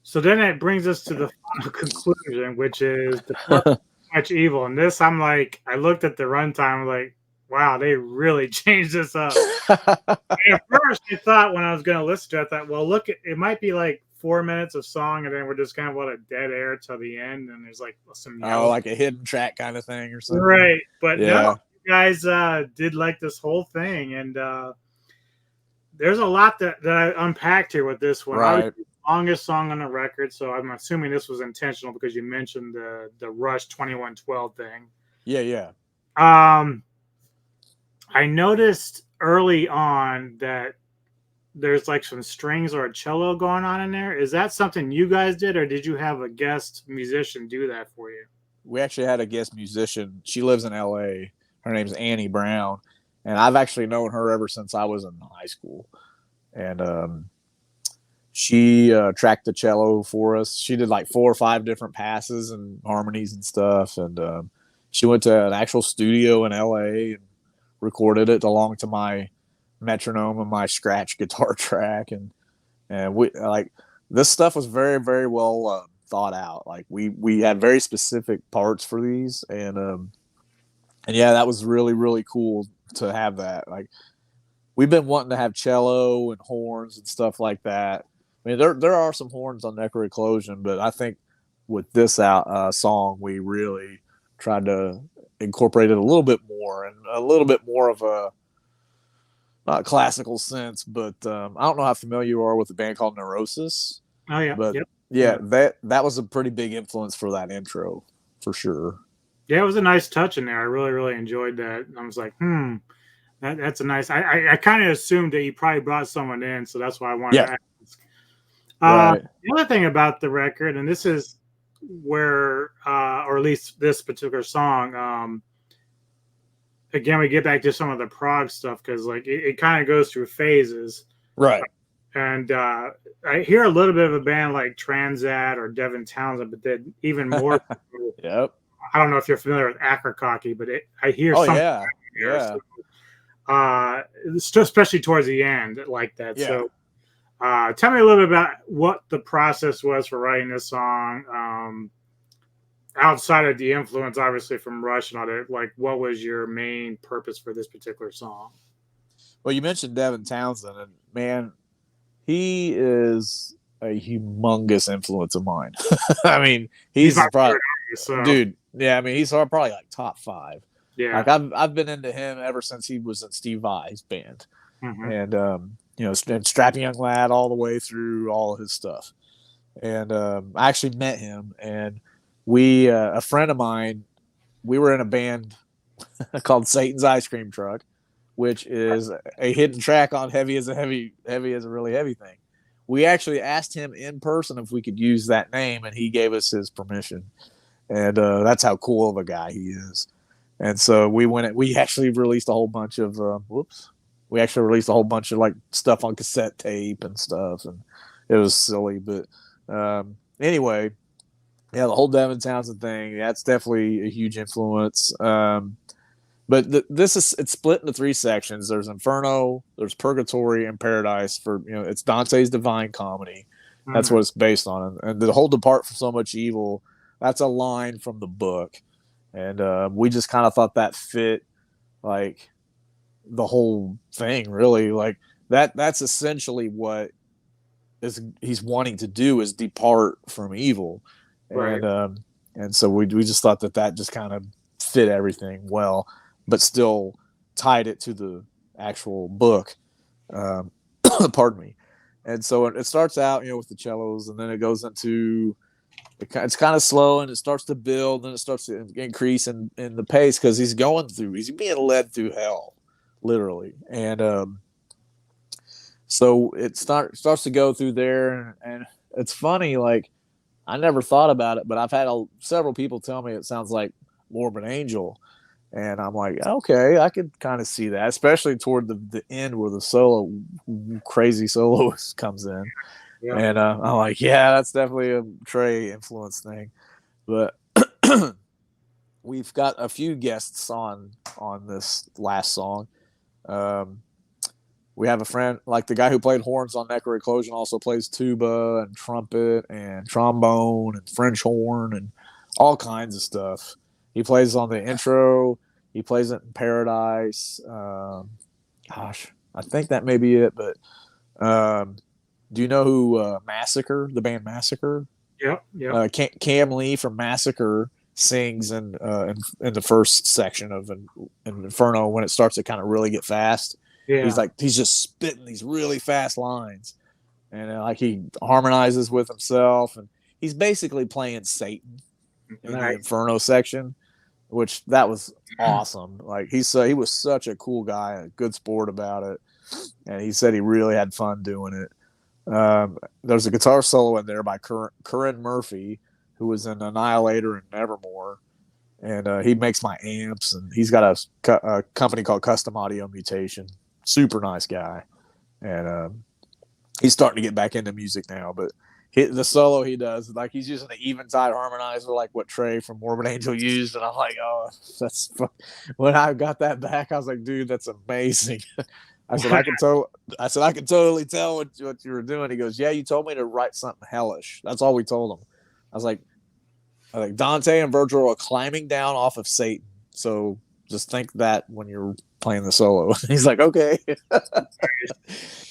So then it brings us to the final conclusion, which is the much evil. And this, I looked at the runtime, like, wow, they really changed this up. And at first, I thought when I was going to listen to it, I thought, well, look, it might be like 4 minutes of song, and then we're just kind of a dead air till the end, and there's like some yellow. Like a hidden track kind of thing or something. Right. But yeah. No, you guys did like this whole thing, and there's a lot that I unpacked here with this one. Right. Longest song on the record, so I'm assuming this was intentional because you mentioned the Rush 2112 thing. Yeah. I noticed early on that there's like some strings or a cello going on in there. Is that something you guys did, or did you have a guest musician do that for you? We actually had a guest musician. She lives in LA. Her name's Annie Brown, and I've actually known her ever since I was in high school. And she tracked the cello for us. She did like 4 or 5 different passes and harmonies and stuff. And she went to an actual studio in LA and recorded it along to my metronome and my scratch guitar track. And we like this stuff was very, very well thought out. Like we had very specific parts for these, and yeah, that was really, really cool to have that. Like we've been wanting to have cello and horns and stuff like that. I mean, there are some horns on Necroeclosion, but I think with this song, we really tried to incorporate it a little bit more, and a little bit more of a not classical sense. But I don't know how familiar you are with a band called Neurosis. Oh yeah, but yep. Yeah, that was a pretty big influence for that intro, for sure. Yeah, it was a nice touch in there. I really, really enjoyed that. I was like, that's a nice. I kind of assumed that you probably brought someone in, so that's why I wanted to ask. Right. The other thing about the record, and this is where, or at least this particular song, again, we get back to some of the prog stuff because like it kind of goes through phases. Right. And I hear a little bit of a band like Transat or Devin Townsend, but then even more. Yep. I don't know if you're familiar with Akrokaki, but I hear something. Yeah. So, especially towards the end, like that. Yeah. So, tell me a little bit about what the process was for writing this song. Outside of the influence, obviously, from Rush and all that, like, what was your main purpose for this particular song? Well, you mentioned Devin Townsend, and man, he is a humongous influence of mine. I mean, he's probably, dude. Yeah, I mean, he's probably like top 5. Yeah, like I've been into him ever since he was in Steve Vai's band, and and Strapping Young Lad all the way through all of his stuff. And I actually met him, and we a friend of mine, we were in a band called Satan's Ice Cream Truck, which is a hidden track on Heavy as a Really Heavy Thing. We actually asked him in person if we could use that name, and he gave us his permission. And that's how cool of a guy he is. And so we actually released a whole bunch of like stuff on cassette tape and stuff, and it was silly. But anyway, yeah, the whole Devin Townsend thing, that's definitely a huge influence. But it's split into 3 sections. There's Inferno, there's Purgatory, and Paradise. It's Dante's Divine Comedy. That's what it's based on. And the whole Depart from So Much Evil, that's a line from the book. And we just kind of thought that fit like the whole thing, really. Like that's essentially what he's wanting to do, is depart from evil. Right. And so we just thought that just kind of fit everything well, but still tied it to the actual book. Um, pardon me. And so it starts out, with the cellos, and then it goes into it's kind of slow, and it starts to build, and it starts to increase in the pace because he's being led through hell, literally. And so it starts to go through there, and it's funny, like I never thought about it, but I've had several people tell me it sounds like Morbid Angel, and I'm like, okay, I could kind of see that, especially toward the end where the crazy soloist comes in. Yeah. And I'm like, yeah, that's definitely a Trey influence thing. But we've got a few guests on this last song. We have a friend, like the guy who played horns on Necroeclosion also plays tuba and trumpet and trombone and French horn and all kinds of stuff. He plays on the intro. He plays it in Paradise. Gosh, I think that may be it. But do you know who Massacre, the band Massacre? Yep. Yep. Cam Lee from Massacre sings in the first section of Inferno when it starts to kind of really get fast. Yeah. He's just spitting these really fast lines, and like he harmonizes with himself, and he's basically playing Satan in the Inferno section, which that was awesome. Like he was such a cool guy, a good sport about it, and he said he really had fun doing it. There's a guitar solo in there by Corinne Murphy, who was in Annihilator and Nevermore, and he makes my amps, and he's got a company called Custom Audio Mutation. Super nice guy, and he's starting to get back into music now. But the solo he does, like he's using the Eventide harmonizer, like what Trey from Morbid Angel used, and I'm like, oh, that's fun. When I got that back, I was like, dude, that's amazing. I said, I can totally tell what you were doing. He goes, yeah, you told me to write something hellish. That's all we told him. I was like, Dante and Virgil are climbing down off of Satan. So just think that when you're playing the solo. He's like, okay.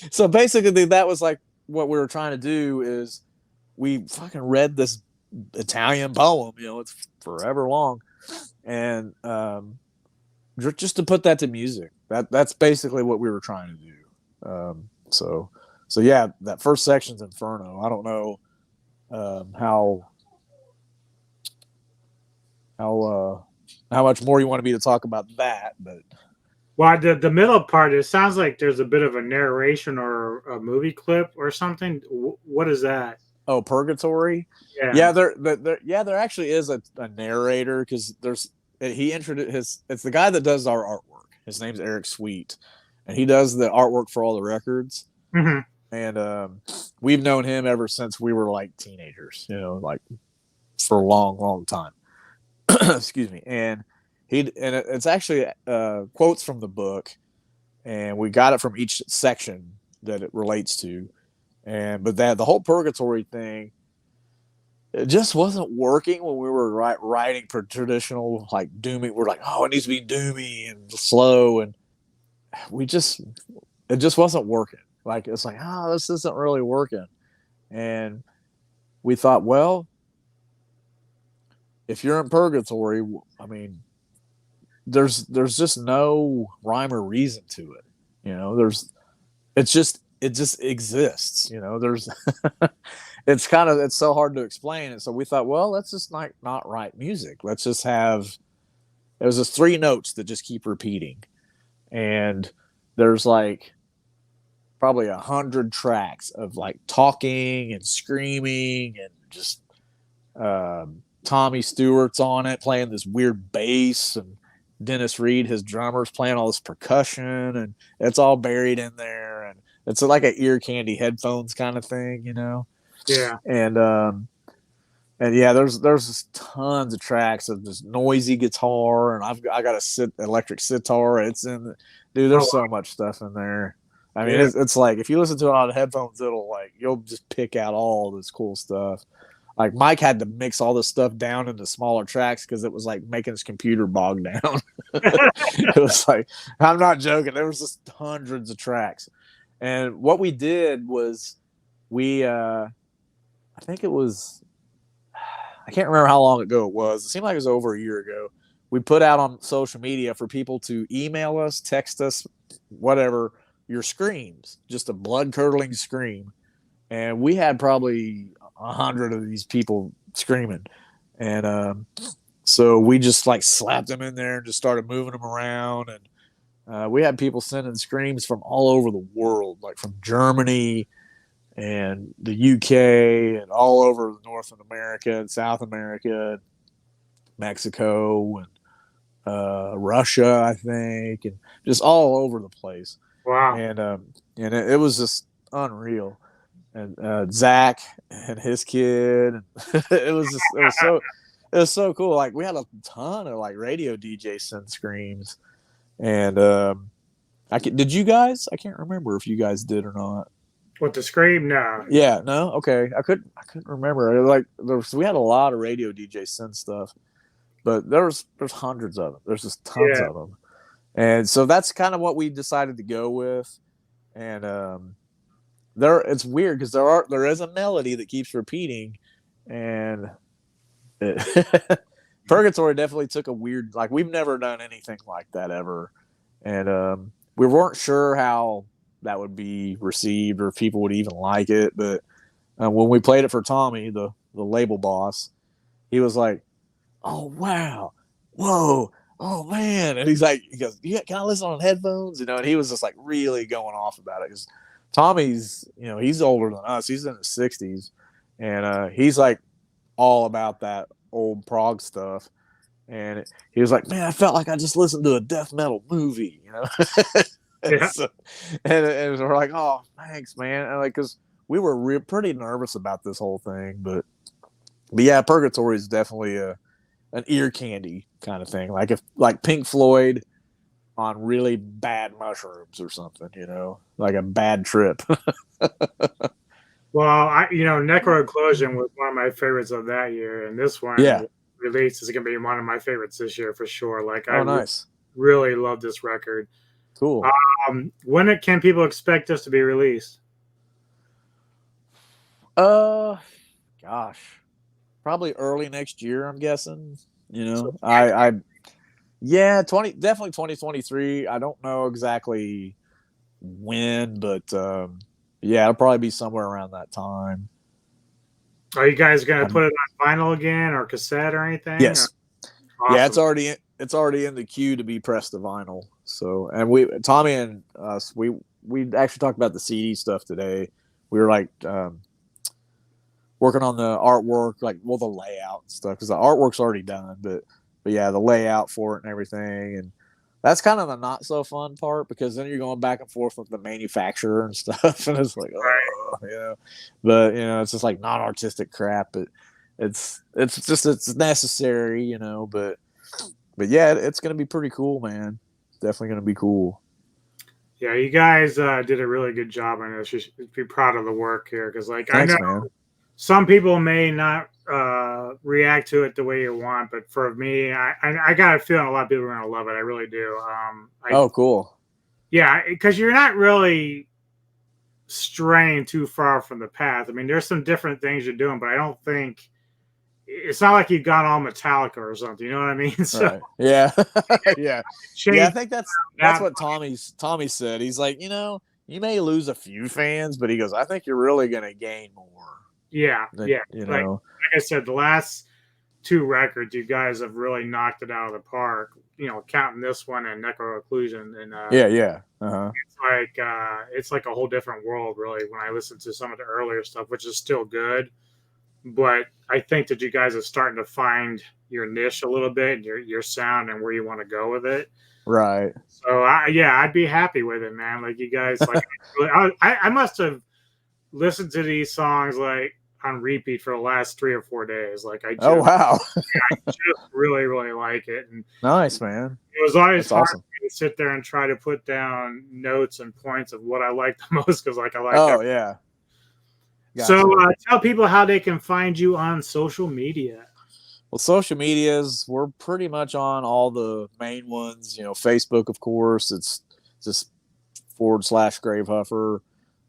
So basically that was like what we were trying to do is we fucking read this Italian poem, it's forever long. And just to put that to music. That's basically what we were trying to do. So yeah, that first section's Inferno. I don't know how much more you wanted me to talk about that, but well, the middle part, it sounds like there's a bit of a narration or a movie clip or something. What is that? Oh, Purgatory. Yeah, there actually is a narrator because he introduced it's the guy that does our artwork. His name's Eric Sweet, and he does the artwork for all the records. Mm-hmm. And we've known him ever since we were like teenagers, like for a long, long time. Excuse me. And it's actually quotes from the book, and we got it from each section that it relates to. But the whole Purgatory thing, it just wasn't working when we were writing for traditional like doomy. We're like, oh, it needs to be doomy and slow, and it just wasn't working. Like it's like, oh, this isn't really working. And we thought, well, if you're in purgatory, I mean, there's just no rhyme or reason to it. It just exists. There's it's so hard to explain. And so we thought, well, let's just not write music. Let's just have, it was just 3 notes that just keep repeating. And there's like probably 100 tracks of like talking and screaming and just Tommy Stewart's on it playing this weird bass, and Dennis Reed, his drummer's playing all this percussion, and it's all buried in there, and it's like an ear candy headphones kind of thing, Yeah. And yeah, there's just tons of tracks of this noisy guitar, and I got a electric sitar. It's in, dude. There's so much stuff in there. I mean, it's like if you listen to it on headphones, you'll just pick out all this cool stuff. Like Mike had to mix all this stuff down into smaller tracks because it was like making his computer bog down. It was like, I'm not joking. There was just hundreds of tracks, and what we did was I I can't remember how long ago it was. It seemed like it was over a year ago. We put out on social media for people to email us, text us, whatever, your screams, just a blood curdling scream. And we had probably 100 of these people screaming. And so we just like slapped them in there and just started moving them around. And we had people sending screams from all over the world, like from Germany and the UK and all over North America and South America, and Mexico and Russia, I think, and just all over the place. Wow. And it was just unreal. And Zach and his kid, it was so cool. Like we had a ton of like radio DJs send screams, and did you guys? I can't remember if you guys did or not. What, the scream? No. Yeah, no, okay. I couldn't remember. Like we had a lot of radio DJs send stuff, but there's hundreds of them. There's just tons of them, and so that's kind of what we decided to go with. And it's weird because there is a melody that keeps repeating, and Purgatory definitely took a weird, like we've never done anything like that ever, and we weren't sure how that would be received or if people would even like it. But when we played it for Tommy, the label boss, he was like, "Oh wow, whoa, oh man," and he goes, "Yeah, can I listen on headphones?" And he was just like really going off about it because Tommy's, he's older than us. He's in his 60s, and he's like all about that old prog stuff. And he was like, "Man, I felt like I just listened to a death metal movie," Yeah. So, and we're like, "Oh, thanks, man." And because we were pretty nervous about this whole thing, but yeah, Purgatory is definitely an ear candy kind of thing. Like Pink Floyd on really bad mushrooms or something, like a bad trip. Well, Necro-Occlusion was one of my favorites of that year, and this one Yeah. released is going to be one of my favorites this year for sure. Like, I Nice. really love this record. Cool. When can people expect this to be released? Gosh, probably early next year, I'm guessing. So, definitely 2023. I don't know exactly when, but yeah, it'll probably be somewhere around that time. Are you guys going to put it on vinyl again or cassette or anything? Yes. Awesome. Yeah, it's already in the queue to be pressed to vinyl. So, and Tommy and us, we actually talked about the CD stuff today. We were like working on the artwork, the layout and stuff, because the artwork's already done, but yeah, the layout for it and everything. And that's kind of the not so fun part, because then you're going back and forth with the manufacturer and stuff, and it's like, but it's just like non-artistic crap, but it's necessary, but yeah, it's gonna be pretty cool, man. It's definitely gonna be cool. Yeah, you guys did a really good job on this. You should be proud of the work here, because Thanks, I know man. Some people may not react to it the way you want, but for me, I got a feeling a lot of people are going to love it. I really do. Cool. Yeah, because you're not really straying too far from the path. I mean, there's some different things you're doing, but I don't think it's not like you've gone all Metallica or something. You know what I mean? So right. Yeah, yeah. I think that's what Tommy said. He's like, you may lose a few fans, but he goes, I think you're really going to gain more. Yeah. Like I said, the last two records, you guys have really knocked it out of the park. Counting this one and Necro-Occlusion, and it's like a whole different world, really. When I listen to some of the earlier stuff, which is still good, but I think that you guys are starting to find your niche a little bit, your sound, and where you want to go with it. Right. So I'd be happy with it, man. Like, you guys, like, I must have listened to these songs like on repeat for the last 3 or 4 days. Like, I just really, really like it. And nice, man. It was always hard for me to sit there and try to put down notes and points of what I like the most, because I like. Yeah. Gotcha. So tell people how they can find you on social media. Well, social medias, we're pretty much on all the main ones. Facebook, of course, it's just /Gravehuffer.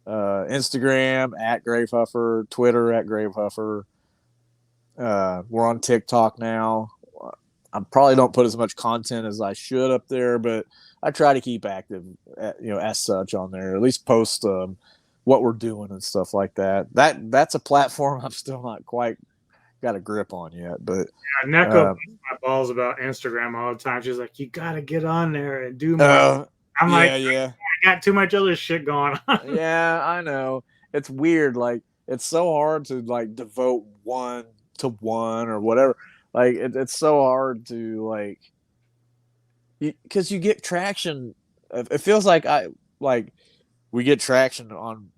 Instagram @Gravehuffer, Twitter @Gravehuffer. We're on TikTok now. I probably don't put as much content as I should up there, but I try to keep active, as such on there. At least post what we're doing and stuff like that. That's a platform I'm still not quite got a grip on yet, but Neko beats my balls about Instagram all the time. She's like, "You gotta get on there and do more." I'm like, yeah, I got too much other shit going on. yeah. I know it's weird. Like it's so hard to like devote one to one or whatever. Like it's so hard to like because you get traction. It feels like we get traction on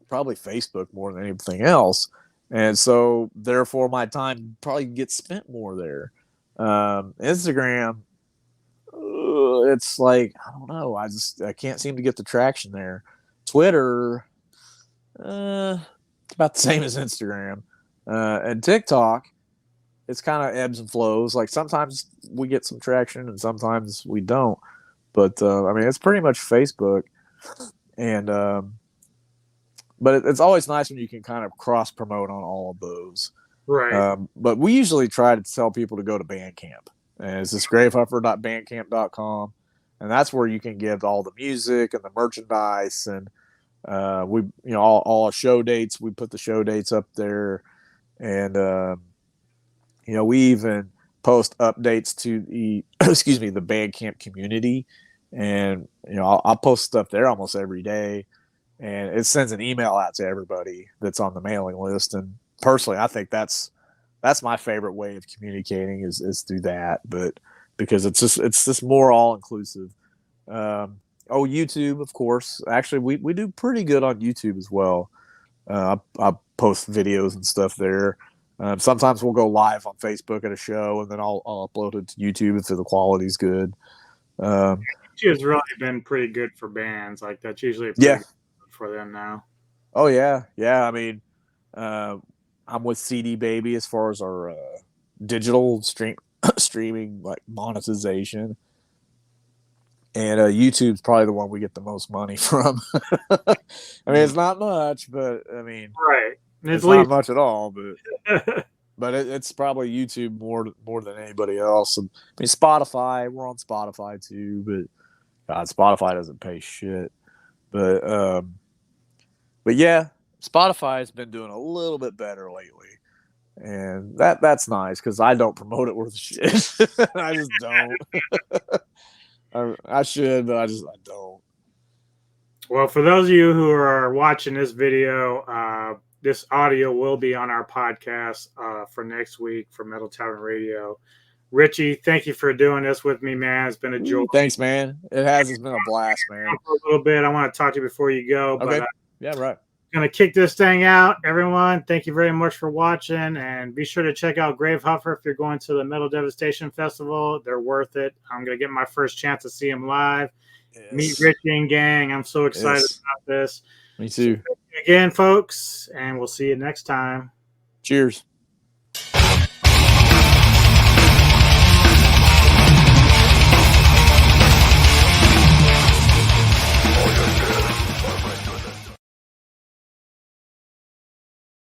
probably Facebook more than anything else, and so therefore my time probably gets spent more there. Instagram, it's like I don't know. I can't seem to get the traction there. Twitter, it's about the same as Instagram, and TikTok. It's kind of ebbs and flows. Like sometimes we get some traction and sometimes we don't. But I mean, it's pretty much Facebook, and but it's always nice when you can kind of cross promote on all of those. Right. But we usually try to tell people to go to Bandcamp, and it's this gravehuffer.bandcamp.com, and that's where you can get all the music and the merchandise, and we all our show dates. We put the show dates up there, and we even post updates to the excuse me the Bandcamp community, and I'll post stuff there almost every day, and it sends an email out to everybody that's on the mailing list. And personally, I think that's my favorite way of communicating is through that, but because it's just more all inclusive. YouTube, of course. Actually, we do pretty good on YouTube as well. I post videos and stuff there. Sometimes we'll go live on Facebook at a show, and then I'll upload it to YouTube if the quality's good. She has really been pretty good for bands. Like that's usually pretty Yeah. good for them now. Oh yeah, yeah. I mean, I'm with CD Baby as far as our digital streaming like monetization, and YouTube's probably the one we get the most money from. I mean, it's not much, but I mean, Right. it's not much at all, but it's probably YouTube more than anybody else. And, I mean, Spotify, we're on Spotify too, but God, Spotify doesn't pay shit. But yeah, Spotify has been doing a little bit better lately, and that's nice because I don't promote it worth shit. I just don't. I should, but I don't. Well, for those of you who are watching this video, this audio will be on our podcast for next week for Metal Tavern Radio. Ritchie, thank you for doing this with me, man. It's been a joy. Thanks, man. It's been a blast, man. For a little bit, I want to talk to you before you go. Okay. But, yeah, right. Gonna kick this thing out, everyone. Thank you very much for watching, and be sure to check out Gravehuffer if you're going to the Metal Devastation Festival. They're worth it. I'm gonna get my first chance to see them live. Yes. Meet Ritchie and gang. I'm so excited about this. Me too. So, again, folks, and we'll see you next time. Cheers.